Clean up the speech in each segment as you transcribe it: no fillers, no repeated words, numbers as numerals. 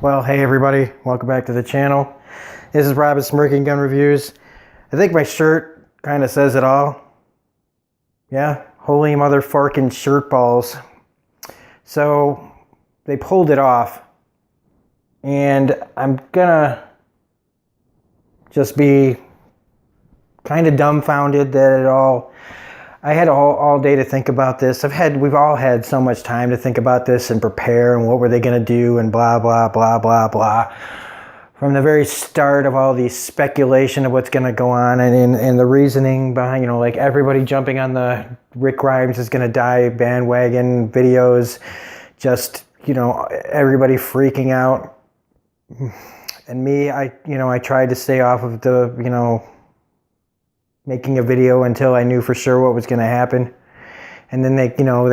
Well, hey everybody, welcome back to the channel. This is Rob at Smirking Gun Reviews. I think my shirt kind of says it all. Yeah, holy motherfucking shirt balls. So, they pulled it off. And I'm gonna just be kind of dumbfounded that I had all day to think about this. We've all had so much time to think about this and prepare and what were they going to do and blah, blah, blah, blah, blah. From the very start of all the speculation of what's going to go on and the reasoning behind, like everybody jumping on the Rick Grimes is going to die bandwagon videos, just, everybody freaking out. And me, I tried to stay off of the, making a video until I knew for sure what was going to happen. And then they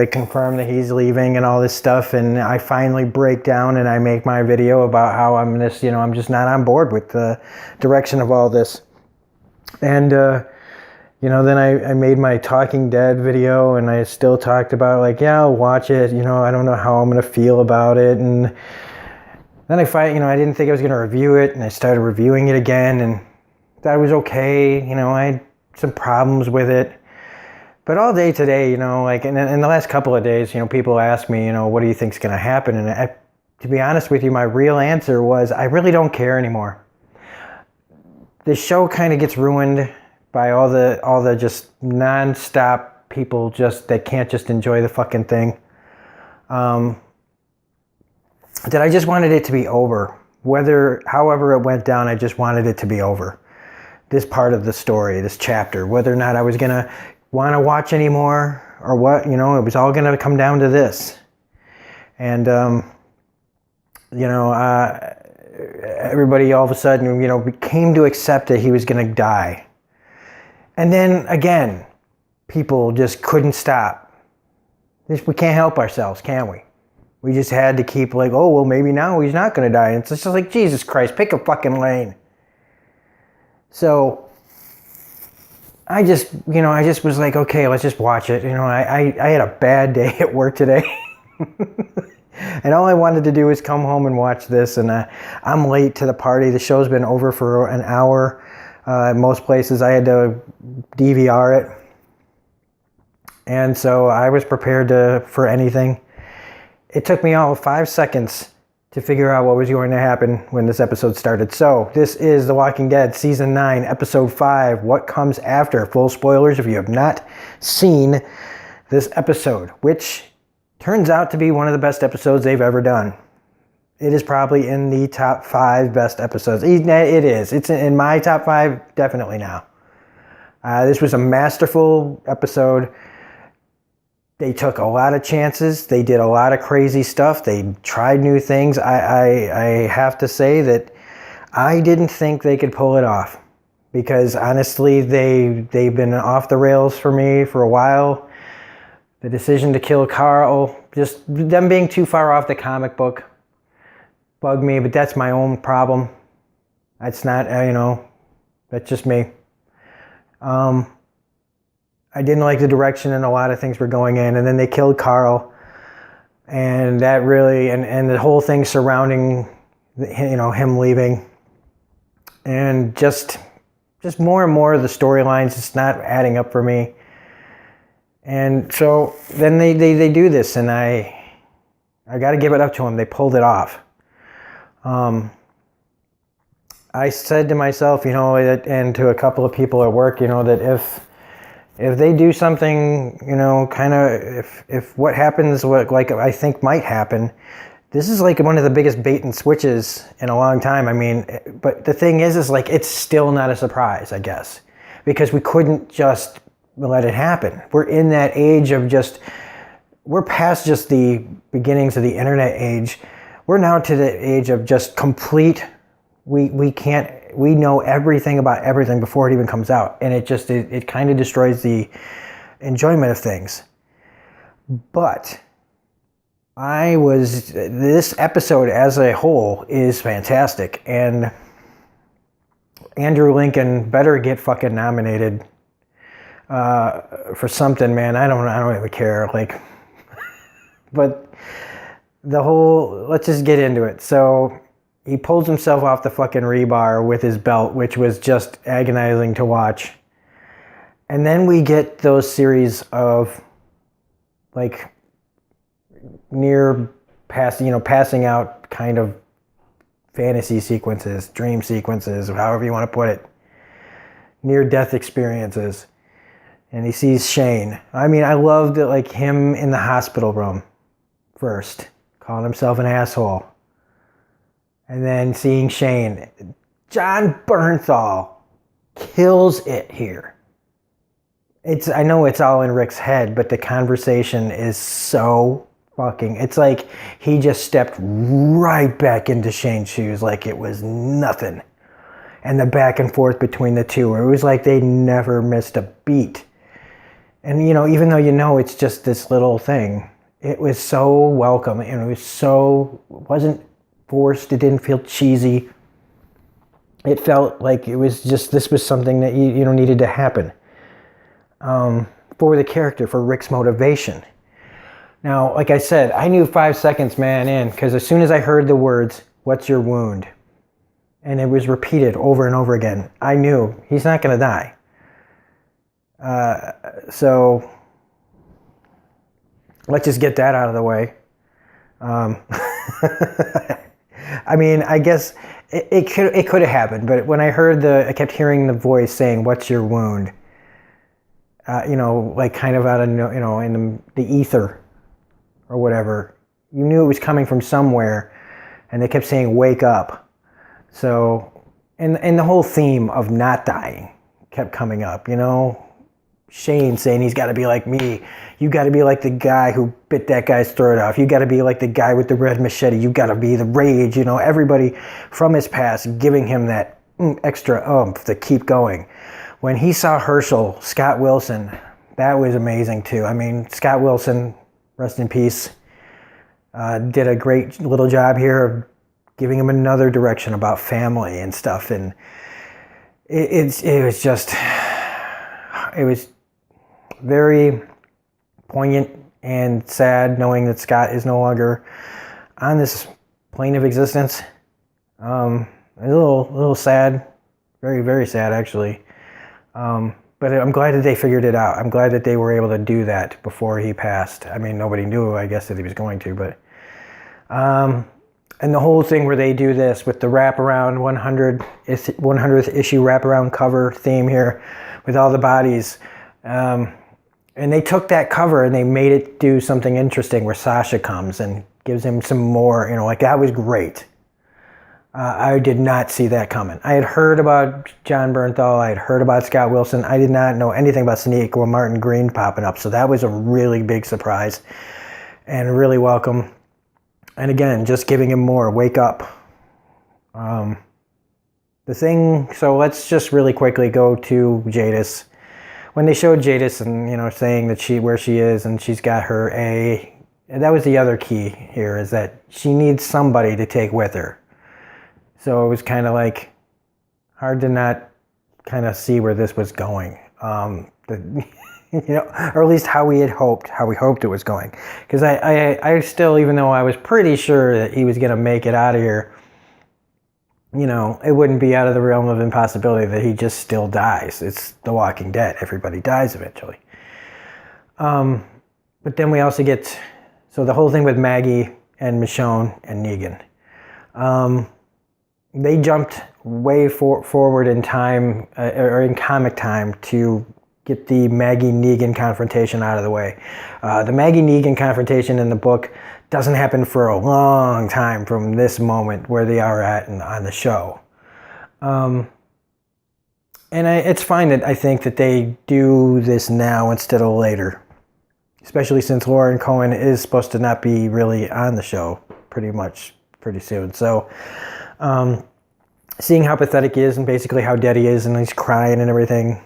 confirm that he's leaving and all this stuff. And I finally break down and I make my video about how I'm just not on board with the direction of all this. And, then I made my Talking Dead video and I still talked about I'll watch it. I don't know how I'm going to feel about it. And then I didn't think I was going to review it. And I started reviewing it again and thought it was okay. I had some problems with it. But all day today, in the last couple of days, people ask me, what do you think's going to happen? And to be honest with you, my real answer was, I really don't care anymore. The show kind of gets ruined by all the just non-stop people that can't just enjoy the fucking thing. That I just wanted it to be over. However it went down, I just wanted it to be over. This part of the story, this chapter, whether or not I was going to want to watch anymore or what, it was all going to come down to this. And, everybody all of a sudden, came to accept that he was going to die. And then again, people just couldn't stop. We can't help ourselves, can we? We just had to keep maybe now he's not going to die. And it's just like, Jesus Christ, pick a fucking lane. So I just was like, okay, let's just watch it. I had a bad day at work today. And all I wanted to do was come home and watch this. And I'm late to the party. The show's been over for an hour. In most places, I had to DVR it. And so I was prepared for anything. It took me all 5 seconds to figure out what was going to happen when this episode started. So, this is The Walking Dead, Season 9, Episode 5, What Comes After. Full spoilers if you have not seen this episode, which turns out to be one of the best episodes they've ever done. It is probably in the top 5 best episodes. It is. It's in my top 5, definitely now. This was a masterful episode. They took a lot of chances. They did a lot of crazy stuff. They tried new things. I have to say that I didn't think they could pull it off because honestly, they've been off the rails for me for a while. The decision to kill Carl, just them being too far off the comic book bugged me, but that's my own problem. That's not, that's just me. I didn't like the direction and a lot of things were going in. And then they killed Carl. And that really, and the whole thing surrounding, him leaving. And just more and more of the storylines, it's not adding up for me. And so then they do this and I got to give it up to them. They pulled it off. I said to myself, and to a couple of people at work, that if they do something, if what happens, what I think might happen, this is one of the biggest bait and switches in a long time. I mean, but the thing is it's still not a surprise, I guess, because we couldn't just let it happen. We're in that age of we're past just the beginnings of the internet age. We're now to the age of just complete, we know everything about everything before it even comes out. And it kind of destroys the enjoyment of things. But this episode as a whole is fantastic. And Andrew Lincoln better get fucking nominated for something, man. I don't even care. But let's just get into it. So he pulls himself off the fucking rebar with his belt, which was just agonizing to watch. And then we get those series of like passing out kind of fantasy sequences, dream sequences, however you want to put it, near-death experiences. And he sees Shane. I mean, I loved it, like him in the hospital room first, calling himself an asshole. And then seeing Shane. Jon Bernthal kills it here. I know it's all in Rick's head, but the conversation is so fucking... It's like he just stepped right back into Shane's shoes like it was nothing. And the back and forth between the two, it was like they never missed a beat. And, even though it's just this little thing, it was so welcome, and it wasn't forced, it didn't feel cheesy. It felt like it was just, this was something that needed to happen for the character, for Rick's motivation. Now, like I said, I knew 5 seconds, man, in, because as soon as I heard the words, "What's your wound?" and it was repeated over and over again, I knew he's not going to die. So let's just get that out of the way. I mean, I guess it could have happened, but when I heard I kept hearing the voice saying, "What's your wound?" Like kind of out of, in the ether or whatever. You knew it was coming from somewhere, and they kept saying, "Wake up." So, and the whole theme of not dying kept coming up, Shane saying he's got to be like me. You got to be like the guy who bit that guy's throat off. You got to be like the guy with the red machete. You got to be the rage. Everybody from his past giving him that extra oomph to keep going. When he saw Herschel, Scott Wilson, that was amazing too. I mean, Scott Wilson, rest in peace, did a great little job here of giving him another direction about family and stuff. And it was very poignant and sad knowing that Scott is no longer on this plane of existence. A little sad, very, very sad actually. But I'm glad that they figured it out. I'm glad that they were able to do that before he passed. I mean, nobody knew, I guess, that he was going to, but and the whole thing where they do this with the wraparound 100th issue wraparound cover theme here with all the bodies. And they took that cover and they made it do something interesting where Sasha comes and gives him some more, like that was great. I did not see that coming. I had heard about Jon Bernthal. I had heard about Scott Wilson. I did not know anything about Sonequa Martin Green popping up. So that was a really big surprise and really welcome. And again, just giving him more, wake up. So let's just really quickly go to Jadis. When they showed Jadis and, saying that where she is and she's got her A, and that was the other key here, is that she needs somebody to take with her. So it was kind of like hard to not kind of see where this was going. Or at least how we hoped it was going. Because I still, even though I was pretty sure that he was going to make it out of here, it wouldn't be out of the realm of impossibility that he just still dies. It's The Walking Dead. Everybody dies eventually. But then we also get, so the whole thing with Maggie and Michonne and Negan. They jumped way forward in time, or in comic time, to get the Maggie-Negan confrontation out of the way. The Maggie-Negan confrontation in the book doesn't happen for a long time from this moment where they are at on the show. And it's fine that I think that they do this now instead of later, especially since Lauren Cohen is supposed to not be really on the show pretty soon. So seeing how pathetic he is and basically how dead he is and he's crying and everything,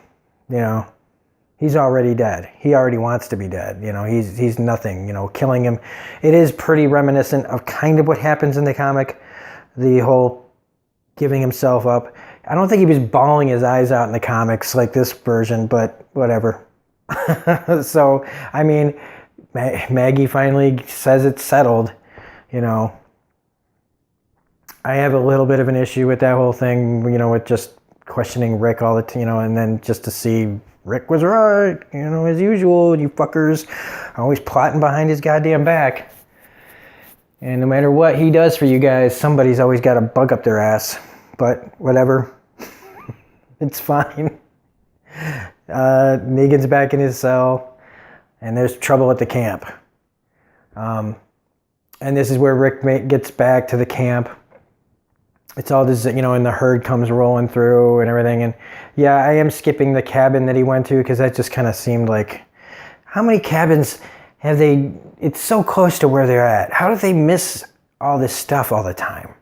he's already dead. He already wants to be dead. He's nothing, killing him. It is pretty reminiscent of kind of what happens in the comic, the whole giving himself up. I don't think he was bawling his eyes out in the comics like this version, but whatever. So, I mean, Maggie finally says it's settled. you know, I have a little bit of an issue with that whole thing, you know, with just questioning Rick all the time, you know, and then just to see Rick was right, you know, as usual, you fuckers always plotting behind his goddamn back. And no matter what he does for you guys, somebody's always got a bug up their ass. But whatever, it's fine. Negan's back in his cell, and there's trouble at the camp. And this is where Rick gets back to the camp. It's all this, you know, and the herd comes rolling through and everything. And yeah, I am skipping the cabin that he went to because that just kind of seemed like, how many cabins have they? It's so close to where they're at. How do they miss all this stuff all the time?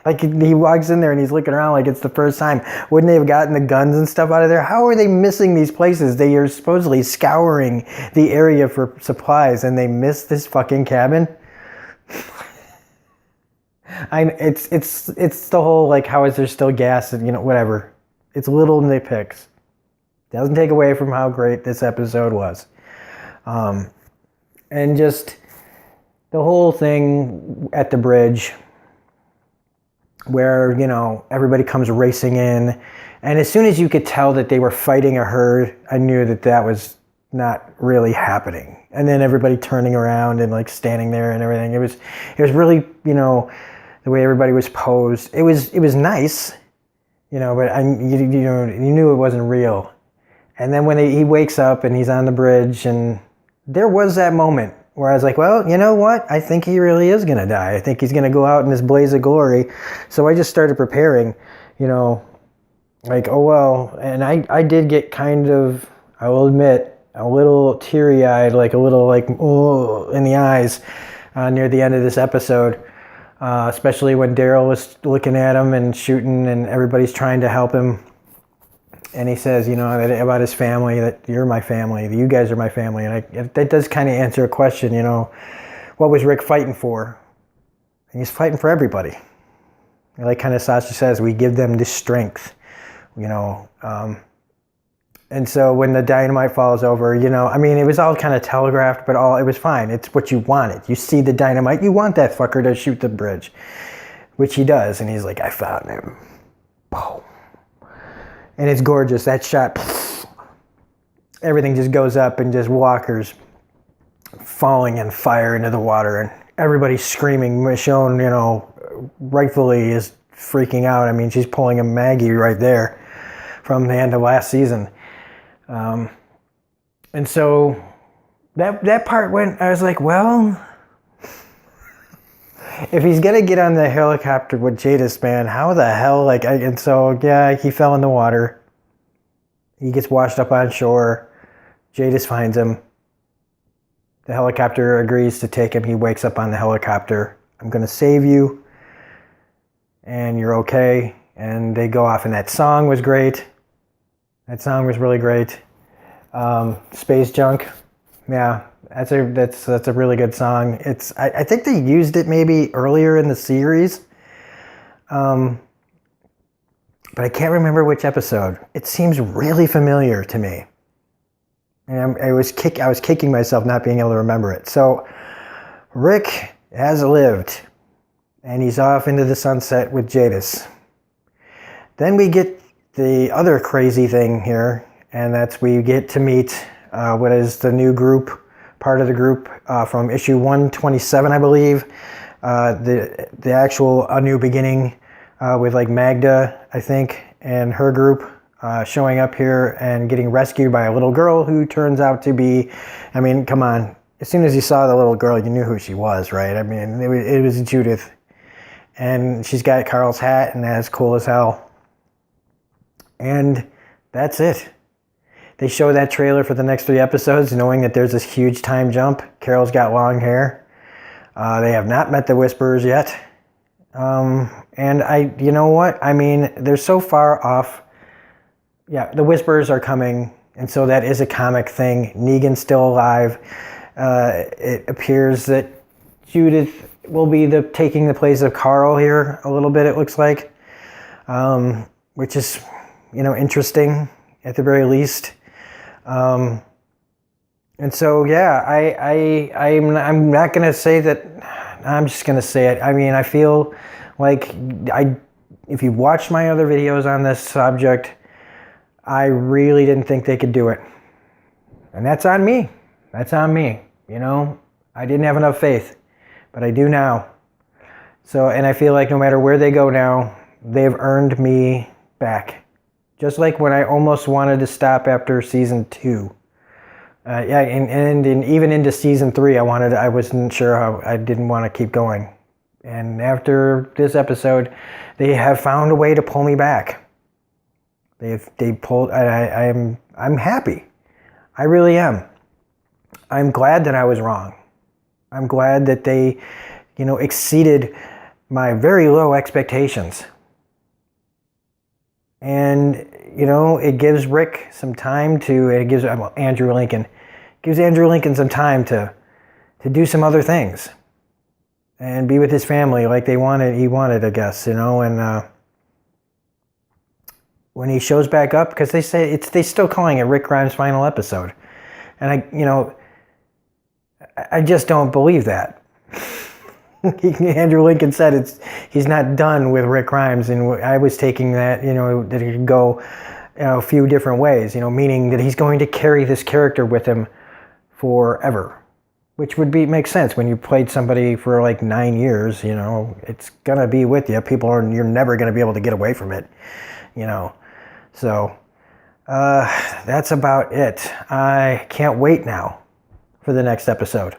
Like he walks in there and he's looking around like it's the first time. Wouldn't they have gotten the guns and stuff out of there? How are they missing these places? They are supposedly scouring the area for supplies and they miss this fucking cabin. It's the whole like, how is there still gas and, you know, whatever. It's little nitpicks. Doesn't take away from how great this episode was. And just the whole thing at the bridge where, you know, everybody comes racing in. And as soon as you could tell that they were fighting a herd, I knew that that was not really happening. And then everybody turning around and like standing there and everything. It was really, you know, the way everybody was posed. It was nice, you know, but you knew it wasn't real. And then when he wakes up and he's on the bridge, and there was that moment where I was like, well, you know what? I think he really is going to die. I think he's going to go out in this blaze of glory. So I just started preparing, you know, like, oh, well. And I did get kind of, I will admit, a little teary-eyed, like a little like, oh, in the eyes near the end of this episode. Especially when Daryl was looking at him and shooting and everybody's trying to help him. And he says, you know, that about his family, that you're my family, that you guys are my family. And that does kind of answer a question, you know, what was Rick fighting for? And he's fighting for everybody. Like kind of Sasha says, we give them this strength, you know. And so when the dynamite falls over, you know, I mean, it was all kind of telegraphed, but it was fine. It's what you wanted. You see the dynamite, you want that fucker to shoot the bridge, which he does. And he's like, I found him. Boom. And it's gorgeous. That shot, everything just goes up and just walkers falling in fire into the water. And everybody's screaming. Michonne, you know, rightfully is freaking out. I mean, she's pulling a Maggie right there from the end of last season. And so that part went, I was like, well, if he's going to get on the helicopter with Jadis, man, how the hell, and so, yeah, he fell in the water. He gets washed up on shore. Jadis finds him. The helicopter agrees to take him. He wakes up on the helicopter. I'm going to save you. And you're okay. And they go off, and that song was great. That song was really great. Space Junk. Yeah, that's a really good song. I think they used it maybe earlier in the series. But I can't remember which episode. It seems really familiar to me. And I was kicking myself not being able to remember it. So Rick has lived, and he's off into the sunset with Jadis. Then we get the other crazy thing here, and that's we get to meet what is the new group, part of the group from issue 127, I believe. The actual A New Beginning with like Magda, I think, and her group showing up here and getting rescued by a little girl who turns out to be, I mean, come on. As soon as you saw the little girl, you knew who she was, right? I mean, it was Judith. And she's got Carl's hat, and that's cool as hell. And that's it. They show that trailer for the next 3 episodes, knowing that there's this huge time jump. Carol's got long hair. They have not met the Whisperers yet. And you know what? I mean, they're so far off. Yeah, the Whisperers are coming, and so that is a comic thing. Negan's still alive. It appears that Judith will be taking the place of Carl here a little bit, it looks like. Which is, you know, interesting at the very least. And so, yeah, I'm not going to say that. I'm just going to say it. I mean, I feel like if you watched my other videos on this subject, I really didn't think they could do it. And that's on me. That's on me. You know, I didn't have enough faith, but I do now. So, and I feel like no matter where they go now, they've earned me back. Just like when I almost wanted to stop after season 2. Yeah, and even into season 3, I wasn't sure how, I didn't want to keep going. And after this episode, they have found a way to pull me back. They pulled, I'm happy. I really am. I'm glad that I was wrong. I'm glad that they, exceeded my very low expectations. And, it gives Rick some time it gives Andrew Lincoln some time to do some other things and be with his family like he wanted, I guess, and when he shows back up, because they still calling it Rick Grimes' final episode. And I just don't believe that. Andrew Lincoln said he's not done with Rick Grimes, and I was taking that, that it could go a few different ways, meaning that he's going to carry this character with him forever, which would make sense when you played somebody for like 9 years. It's gonna be with you. You're never gonna be able to get away from it. So that's about it. I can't wait now for the next episode.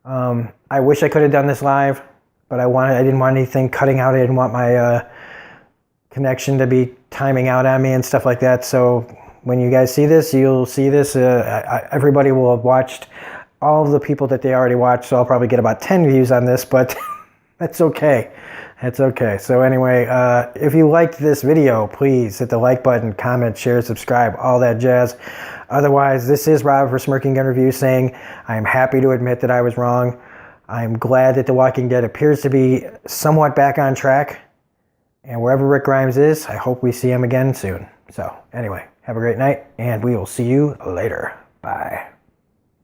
I wish I could have done this live, but I didn't want anything cutting out. I didn't want my connection to be timing out on me and stuff like that. So when you guys see this, you'll see this. Everybody will have watched all of the people that they already watched, so I'll probably get about 10 views on this, but that's okay. That's okay. So anyway, if you liked this video, please hit the like button, comment, share, subscribe, all that jazz. Otherwise, this is Rob for Smirking Gun Reviews saying I am happy to admit that I was wrong. I'm glad that The Walking Dead appears to be somewhat back on track. And wherever Rick Grimes is, I hope we see him again soon. So anyway, have a great night, and we will see you later. Bye.